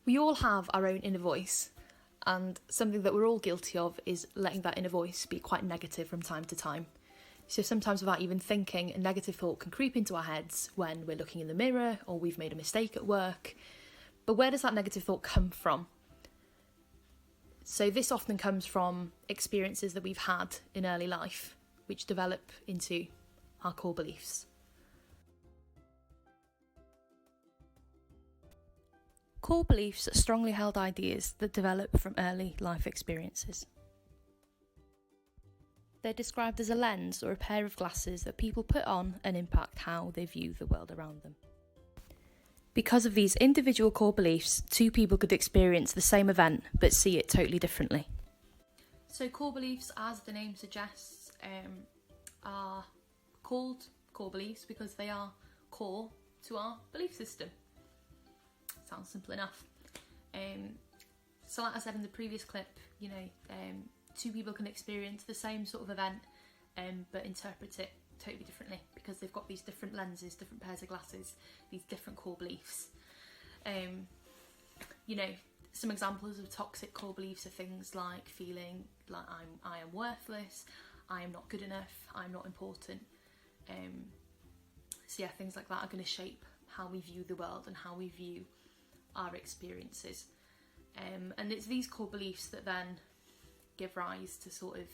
We all have our own inner voice, and something that we're all guilty of is letting that inner voice be quite negative from time to time. So sometimes without even thinking, a negative thought can creep into our heads when we're looking in the mirror or we've made a mistake at work. But where does that negative thought come from? So this often comes from experiences that we've had in early life, which develop into our core beliefs. Core beliefs are strongly held ideas that develop from early life experiences. They're described as a lens or a pair of glasses that people put on and impact how they view the world around them. Because of these individual core beliefs, two people could experience the same event but see it totally differently. So core beliefs, as the name suggests, are called core beliefs because they are core to our belief system. Sounds simple enough. So like I said in the previous clip, two people can experience the same sort of event but interpret it totally differently because they've got these different lenses, different pairs of glasses, these different core beliefs. Some examples of toxic core beliefs are things like feeling like I am worthless, I am not good enough, I'm not important. Things like that are going to shape how we view the world and how we view our experiences. And it's these core beliefs that then give rise to sort of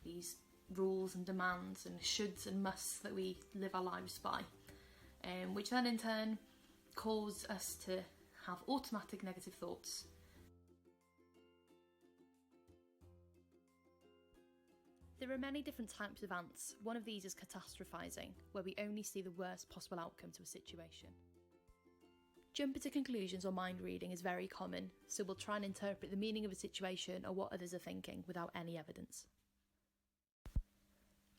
these rules and demands and shoulds and musts that we live our lives by, which then in turn cause us to have automatic negative thoughts. There are many different types of ants. One of these is catastrophizing, where we only see the worst possible outcome to a situation. Jumping to conclusions or mind reading is very common, so we'll try and interpret the meaning of a situation or what others are thinking without any evidence.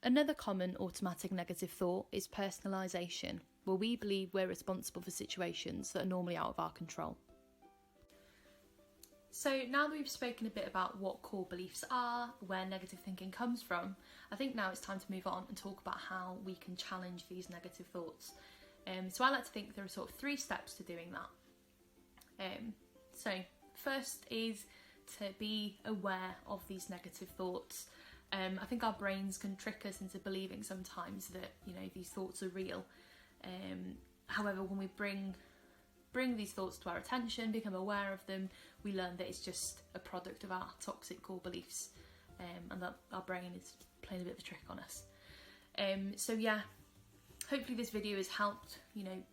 Another common automatic negative thought is personalisation, where we believe we're responsible for situations that are normally out of our control. So now that we've spoken a bit about what core beliefs are, where negative thinking comes from, I think now it's time to move on and talk about how we can challenge these negative thoughts. So I like to think there are sort of 3 steps to doing that. So first is to be aware of these negative thoughts. I think our brains can trick us into believing sometimes that these thoughts are real. However, when we bring these thoughts to our attention, become aware of them, we learn that it's just a product of our toxic core beliefs, and that our brain is playing a bit of a trick on us. Hopefully this video has helped,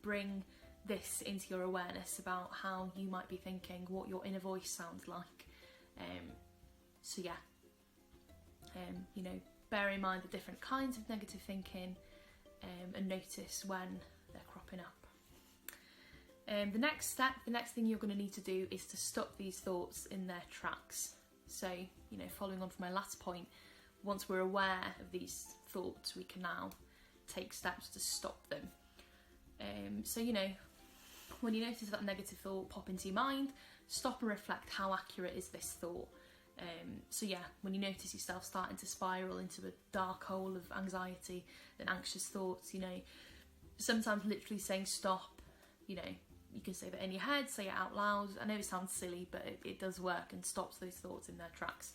bring this into your awareness about how you might be thinking, what your inner voice sounds like. Bear in mind the different kinds of negative thinking, and notice when they're cropping up. The next thing you're going to need to do is to stop these thoughts in their tracks. So, following on from my last point, once we're aware of these thoughts, we can now take steps to stop them. When you notice that negative thought pop into your mind, stop and reflect, how accurate is this thought? When you notice yourself starting to spiral into a dark hole of anxiety and anxious thoughts, sometimes literally saying stop, you can say that in your head, say it out loud. I know it sounds silly, but it does work and stops those thoughts in their tracks.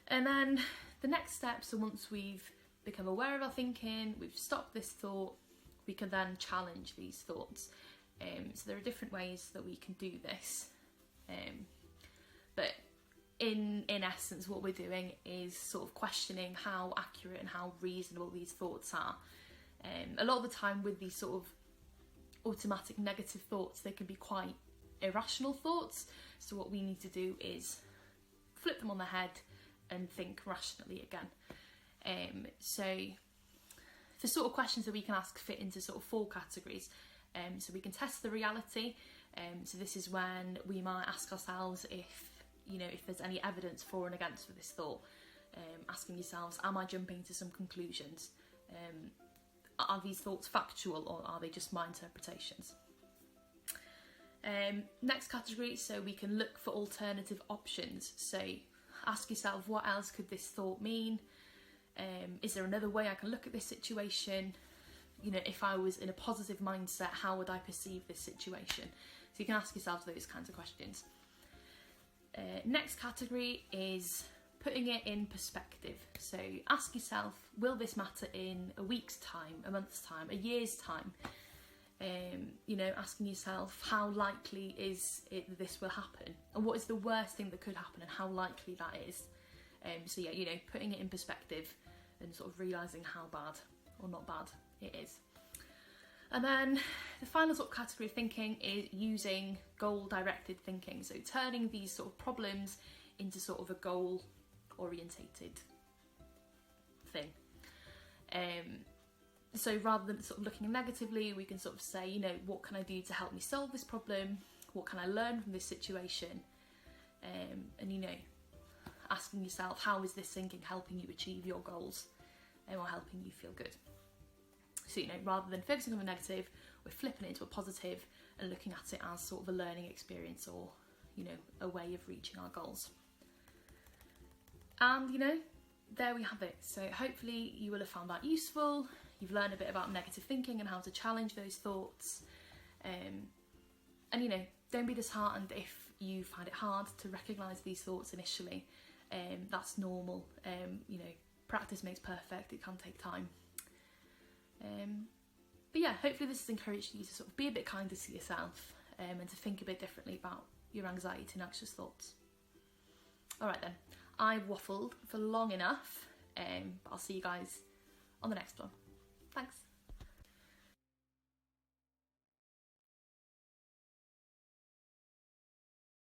And then the next step, so once we've become aware of our thinking, we've stopped this thought, we can then challenge these thoughts. So there are different ways that we can do this, but in essence what we're doing is sort of questioning how accurate and how reasonable these thoughts are. A lot of the time with these sort of automatic negative thoughts, they can be quite irrational thoughts, so what we need to do is flip them on the head and think rationally again. So the sort of questions that we can ask fit into sort of 4 categories. So we can test the reality. So this is when we might ask ourselves if there's any evidence for and against for this thought. Asking yourselves, am I jumping to some conclusions? Are these thoughts factual or are they just my interpretations? Next category, so we can look for alternative options. So ask yourself, what else could this thought mean? Is there another way I can look at this situation? If I was in a positive mindset, how would I perceive this situation? So you can ask yourself those kinds of questions. Next category is putting it in perspective. So ask yourself, will this matter in a week's time, a month's time, a year's time? You know, asking yourself, how likely is it that this will happen? And what is the worst thing that could happen and how likely that is? So yeah, you know, putting it in perspective and sort of realising how bad or not bad it is. And then the final sort of category of thinking is using goal-directed thinking. So turning these sort of problems into sort of a goal-orientated thing. So rather than sort of looking negatively, we can sort of say, you know, what can I do to help me solve this problem? What can I learn from this situation? And, you know, asking yourself, how is this thinking helping you achieve your goals or helping you feel good? So, you know, rather than focusing on the negative, we're flipping it into a positive and looking at it as sort of a learning experience or, you know, a way of reaching our goals. And, you know, there we have it. So hopefully you will have found that useful. You've learned a bit about negative thinking and how to challenge those thoughts. And, you know, don't be disheartened if you find it hard to recognise these thoughts initially. That's normal. You know, practice makes perfect. It can take time. But yeah, hopefully this has encouraged you to sort of be a bit kinder to yourself and to think a bit differently about your anxiety and anxious thoughts. All right then, I've waffled for long enough, but I'll see you guys on the next one. Thanks.